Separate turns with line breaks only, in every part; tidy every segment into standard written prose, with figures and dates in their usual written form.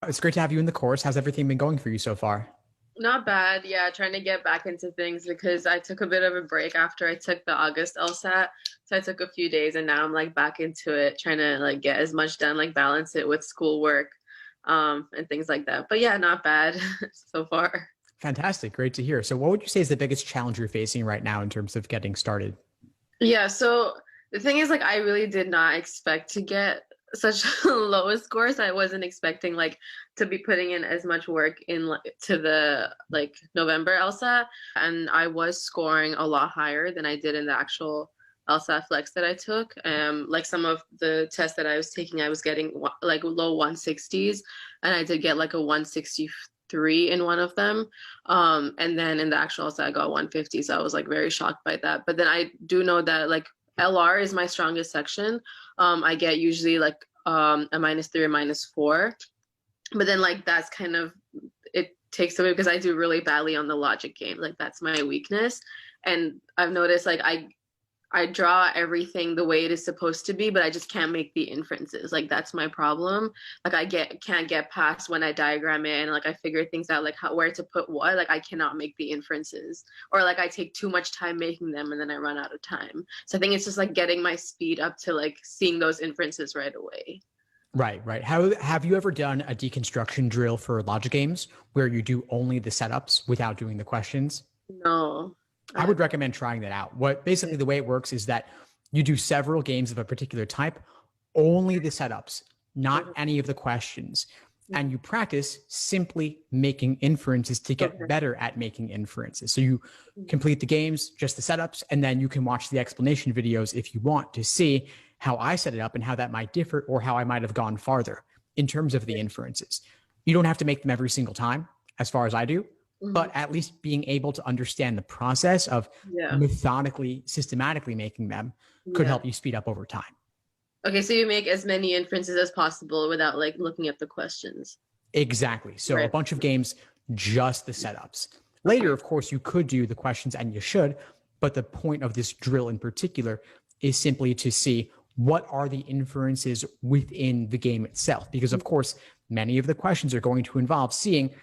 It's great to have you in the course. How's everything been going for you so far?
Not bad. Yeah, trying to get back into things because I took a bit of a break after I took the August LSAT. So I took a few days and now I'm like back into it, trying to like get as much done, like balance it with schoolwork, and things like that. But yeah, not bad so far.
Fantastic. Great to hear. So what would you say is the biggest challenge you're facing right now in terms of getting started?
Yeah, so the thing is like I really did not expect to get such low scores. I wasn't expecting like to be putting in as much work in to the like November LSAT, and I was scoring a lot higher than I did in the actual LSAT flex that I took. Like some of the tests that I was taking, I was getting like low 160s, and I did get like a 163 in one of them. And then in the actual LSAT, I got 150. So I was like very shocked by that. But then I do know that like LR is my strongest section. I get usually like a -3 or -4, but then like that's kind of it takes away because I do really badly on the logic game. Like that's my weakness, and I've noticed like I draw everything the way it is supposed to be, but I just can't make the inferences. Like that's my problem. Like can't get past when I diagram it and like I figure things out like where to put what. Like I cannot make the inferences, or like I take too much time making them and then I run out of time. So I think it's just like getting my speed up to like seeing those inferences right away.
Right, right. How have you ever done a deconstruction drill for logic games where you do only the setups without doing the questions?
No.
I would recommend trying that out. What basically the way it works is that you do several games of a particular type, only the setups, not any of the questions. And you practice simply making inferences to get better at making inferences. So you complete the games, just the setups, and then you can watch the explanation videos if you want to see how I set it up and how that might differ or how I might have gone farther in terms of the inferences. You don't have to make them every single time, as far as I do, but at least being able to understand the process of methodically, systematically making them could help you speed up over time.
Okay, so you make as many inferences as possible without like looking at the questions.
Exactly. So a bunch of games, just the setups. Later, of course, you could do the questions and you should, but the point of this drill in particular is simply to see what are the inferences within the game itself. Because of course, many of the questions are going to involve seeing,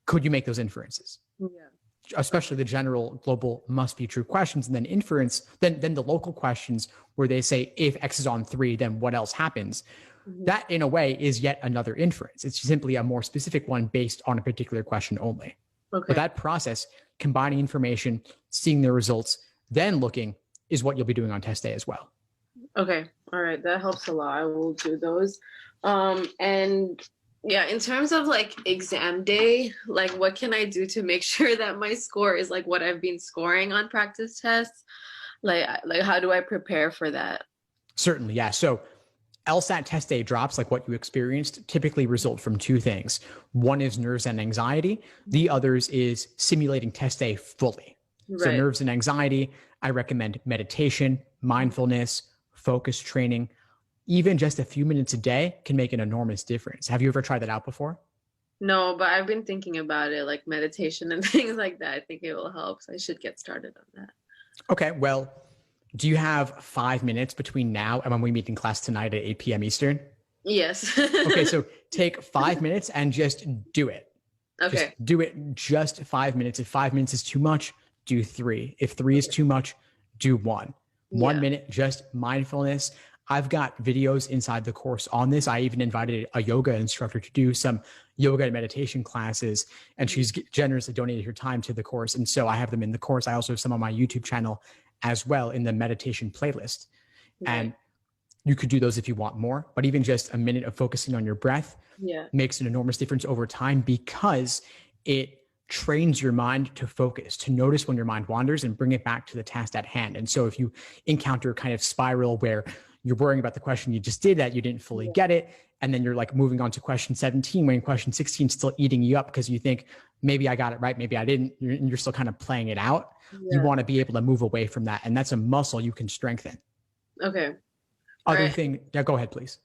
could you make those inferences?
Yeah.
Especially the general global must be true questions, and then inference, then the local questions where they say, if X is on 3, then what else happens? That in a way is yet another inference. It's simply a more specific one based on a particular question only. But that process, combining information, seeing the results, then looking is what you'll be doing on test day as well.
Okay. All right. That helps a lot. I will do those. And yeah, in terms of like exam day, like what can I do to make sure that my score is like what I've been scoring on practice tests? Like how do I prepare for that?
Certainly, yeah. So LSAT test day drops, like what you experienced, typically result from two things. One is nerves and anxiety. The others is simulating test day fully. So nerves and anxiety, I recommend meditation, mindfulness, focus training. Even just a few minutes a day can make an enormous difference. Have you ever tried that out before?
No, but I've been thinking about it, like meditation and things like that. I think it will help. So I should get started on that.
Okay, well, do you have 5 minutes between now and when we meet in class tonight at 8 p.m. Eastern?
Yes.
Okay, so take 5 minutes and just do it.
Okay.
Just do it just 5 minutes. If 5 minutes is too much, do 3. If 3 is too much, do 1. 1 minute, just mindfulness. I've got videos inside the course on this. I even invited a yoga instructor to do some yoga and meditation classes, and she's generously donated her time to the course. And so I have them in the course. I also have some on my YouTube channel as well in the meditation playlist. And you could do those if you want more, but even just a minute of focusing on your breath makes an enormous difference over time because it trains your mind to focus, to notice when your mind wanders and bring it back to the task at hand. And so if you encounter a kind of spiral where you're worrying about the question you just did that you didn't fully get it, and then you're like moving on to question 17 when question 16 is still eating you up because you think maybe I got it right, maybe I didn't, you're still kind of playing it out. You want to be able to move away from that, and that's a muscle you can strengthen.
Okay.
Other thing, yeah, go ahead, please.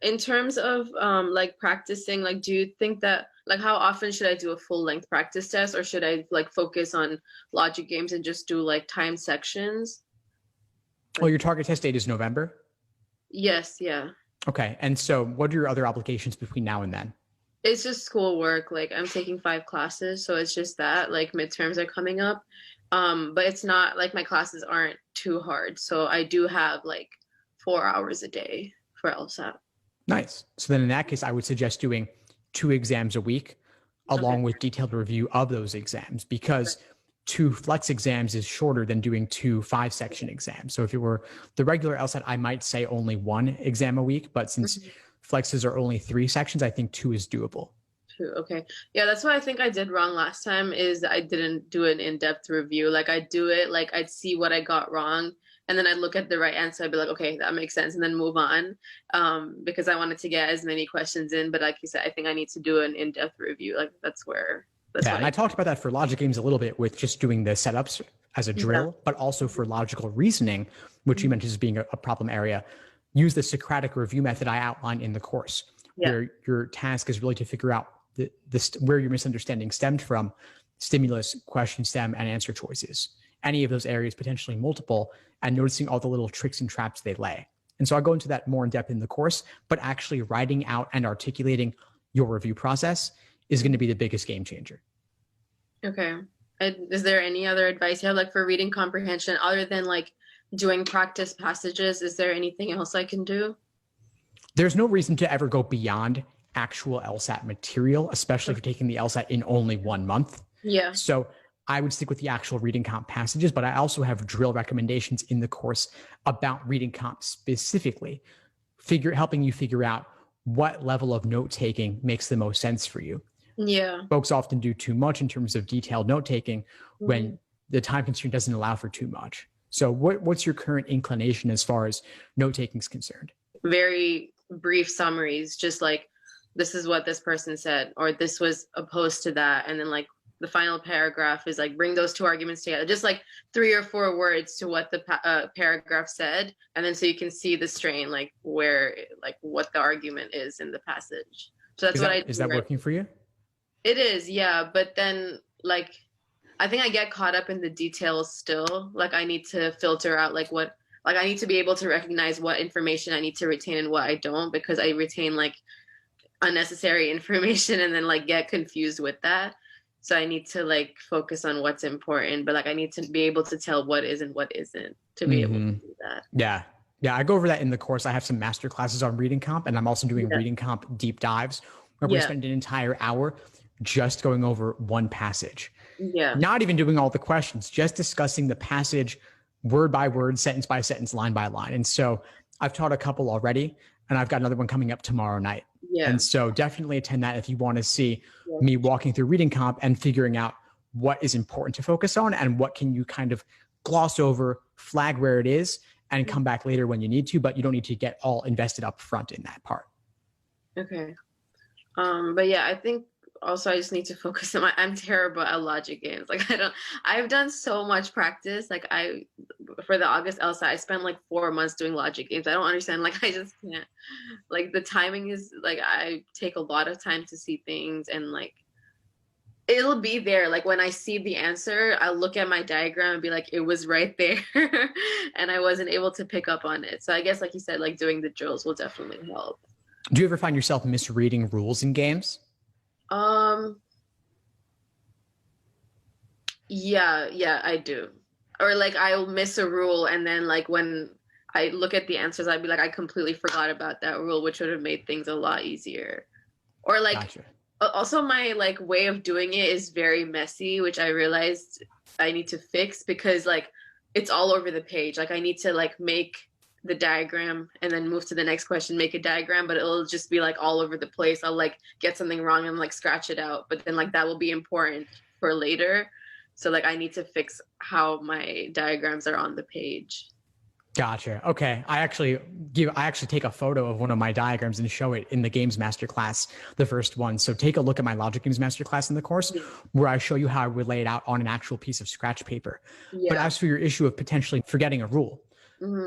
in terms of like practicing, like do you think that like how often should I do a full length practice test, or should I like focus on logic games and just do like time sections?
Well, your target test date is November.
Yes, yeah.
Okay. And so what are your other obligations between now and then?
It's just schoolwork. Like I'm taking 5 classes, so it's just that like midterms are coming up. But it's not like my classes aren't too hard. So I do have like 4 hours a day for LSAT.
Nice. So then in that case, I would suggest doing 2 exams a week along with detailed review of those exams, because 2 flex exams is shorter than doing 2 5-section exams. So if it were the regular LSAT, I might say only 1 exam a week, but since flexes are only 3 sections, I think 2 is doable.
2, okay. Yeah, that's what I think I did wrong last time, is I didn't do an in-depth review. Like I'd do it, like I'd see what I got wrong, and then I'd look at the right answer. I'd be like, okay, that makes sense, and then move on, because I wanted to get as many questions in. But like you said, I think I need to do an in-depth review. Like that's
and I talked about that for logic games a little bit with just doing the setups as a drill, but also for logical reasoning, which you mentioned as being a problem area. Use the Socratic review method I outlined in the course, where your task is really to figure out where your misunderstanding stemmed from: stimulus, question stem, and answer choices. Any of those areas, potentially multiple, and noticing all the little tricks and traps they lay. And so I go into that more in depth in the course, but actually writing out and articulating your review process is going to be the biggest game changer.
Okay. Is there any other advice you have, like for reading comprehension, other than like doing practice passages? Is there anything else I can do?
There's no reason to ever go beyond actual LSAT material, especially if you're taking the LSAT in only 1 month.
Yeah.
So I would stick with the actual reading comp passages, but I also have drill recommendations in the course about reading comp specifically, helping you figure out what level of note taking makes the most sense for you.
Yeah.
Folks often do too much in terms of detailed note taking when the time constraint doesn't allow for too much. So what's your current inclination as far as note taking is concerned?
Very brief summaries, just like this is what this person said, or this was opposed to that, and then like the final paragraph is like bring those 2 arguments together, just like 3 or 4 words to what the paragraph said, and then so you can see the strain, like where, like what the argument is in the passage. So that's
Is that working for you?
It is, yeah. But then like I think I get caught up in the details still. Like I need to filter out like I need to be able to recognize what information I need to retain and what I don't, because I retain like unnecessary information and then like get confused with that. So I need to like focus on what's important, but like I need to be able to tell what is and what isn't to be able to do that.
Yeah. Yeah. I go over that in the course. I have some master classes on reading comp, and I'm also doing reading comp deep dives where we spend an entire hour just going over one passage.
Yeah.
Not even doing all the questions, just discussing the passage word by word, sentence by sentence, line by line. And so I've taught a couple already, and I've got another one coming up tomorrow night.
Yeah.
And so definitely attend that if you want to see me walking through reading comp and figuring out what is important to focus on and what can you kind of gloss over, flag where it is, and come back later when you need to, but you don't need to get all invested up front in that part.
Okay. But yeah, I think also I just need to focus on I'm terrible at logic games. Like I've done so much practice. Like for the August LSAT, I spent like 4 months doing logic games. I don't understand. Like I just can't, like the timing is like, I take a lot of time to see things, and like, it'll be there. Like when I see the answer, I'll look at my diagram and be like, it was right there. And I wasn't able to pick up on it. So I guess like you said, like doing the drills will definitely help.
Do you ever find yourself misreading rules in games?
Yeah, I do. Or like I'll miss a rule, and then like when I look at the answers, I'd be like, I completely forgot about that rule, which would have made things a lot easier. Or like, gotcha. Also my like way of doing it is very messy, which I realized I need to fix, because like it's all over the page. Like I need to like make the diagram and then move to the next question, make a diagram, but it'll just be like all over the place. I'll like get something wrong and like scratch it out, but then like that will be important for later. So like I need to fix how my diagrams are on the page.
Gotcha. Okay. I actually take a photo of one of my diagrams and show it in the games masterclass, the first one. So take a look at my logic games masterclass in the course, where I show you how I would lay it out on an actual piece of scratch paper. Yeah. But as for your issue of potentially forgetting a rule,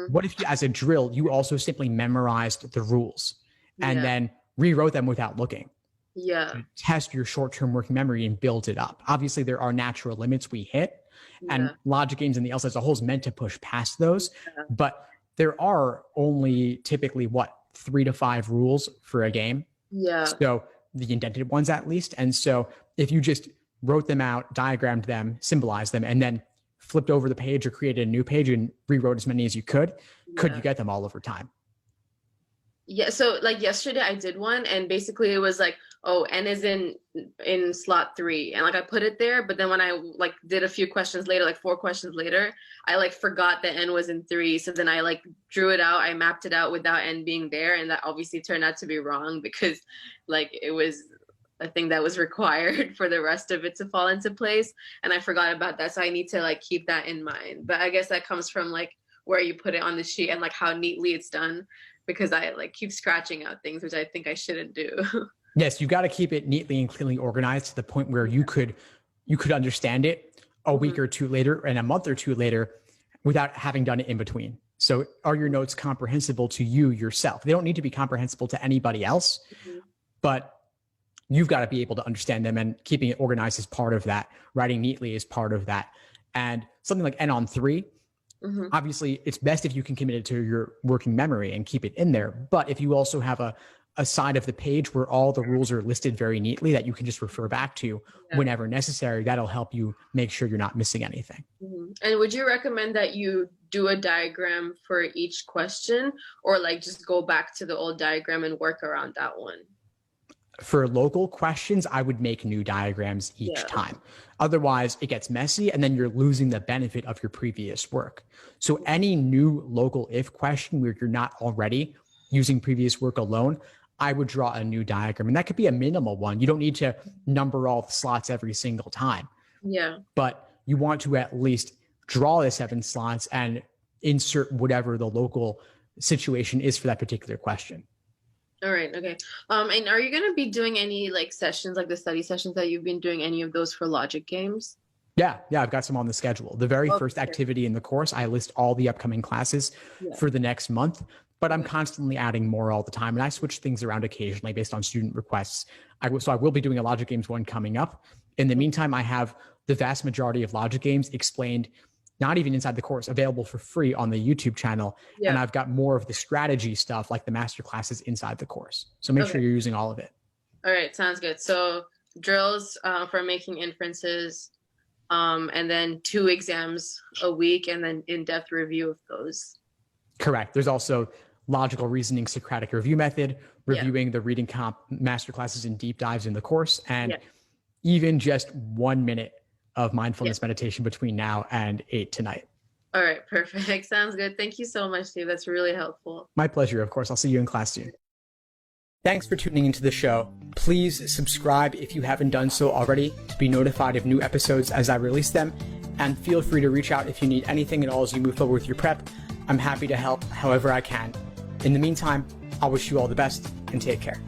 what if you, as a drill, you also simply memorized the rules and
Yeah.
then rewrote them without looking.
Yeah.
To test your short-term working memory and build it up. Obviously, there are natural limits we hit, and
Yeah.
logic games and the LSAT as a whole is meant to push past those.
Yeah.
But there are only typically 3 to 5 rules for a game.
Yeah.
So the indented ones at least. And so if you just wrote them out, diagrammed them, symbolized them, and then flipped over the page or created a new page and rewrote as many as you could you get them all over time?
Yeah, so like yesterday I did one, and basically it was like, oh, N is in slot 3, and like I put it there, but then when I like did a few questions later, like 4 questions later, I like forgot that N was in 3, so then I like drew it out, I mapped it out without N being there, and that obviously turned out to be wrong because like it was a thing that was required for the rest of it to fall into place, and I forgot about that, so I need to like keep that in mind. But I guess that comes from like where you put it on the sheet and like how neatly it's done, because I like keep scratching out things, which I think I shouldn't do.
Yes, you've got to keep it neatly and cleanly organized to the point where you could understand it a week or two later and a month or two later without having done it in between. So are your notes comprehensible to you yourself? They don't need to be comprehensible to anybody else, but you've got to be able to understand them, and keeping it organized is part of that. Writing neatly is part of that. And something like N on 3, obviously it's best if you can commit it to your working memory and keep it in there. But if you also have a side of the page where all the rules are listed very neatly that you can just refer back to whenever necessary, that'll help you make sure you're not missing anything.
And would you recommend that you do a diagram for each question, or like just go back to the old diagram and work around that one?
For local questions, I would make new diagrams each time. Otherwise, it gets messy, and then you're losing the benefit of your previous work. So any new local if question where you're not already using previous work alone, I would draw a new diagram. And that could be a minimal one. You don't need to number all the slots every single time.
Yeah.
But you want to at least draw the 7 slots and insert whatever the local situation is for that particular question.
All right. Okay. And are you going to be doing any like sessions, like the study sessions that you've been doing, any of those for logic games?
Yeah, I've got some on the schedule. The very first activity in the course, I list all the upcoming classes for the next month, but I'm constantly adding more all the time, and I switch things around occasionally based on student requests. So I will be doing a logic games one coming up. In the meantime, I have the vast majority of logic games explained, not even inside the course, available for free on the YouTube channel. And I've got more of the strategy stuff like the master classes inside the course. So make sure you're using all of it.
All right. Sounds good. So drills for making inferences, and then 2 exams a week, and then in-depth review of those.
Correct. There's also logical reasoning, Socratic review method, reviewing the reading comp master classes and deep dives in the course, and even just 1 minute of mindfulness meditation between now and 8 tonight.
All right, perfect. Sounds good. Thank you so much, Steve. That's really helpful.
My pleasure, of course. I'll see you in class soon. Thanks for tuning into the show. Please subscribe if you haven't done so already to be notified of new episodes as I release them. And feel free to reach out if you need anything at all as you move forward with your prep. I'm happy to help however I can. In the meantime, I'll wish you all the best and take care.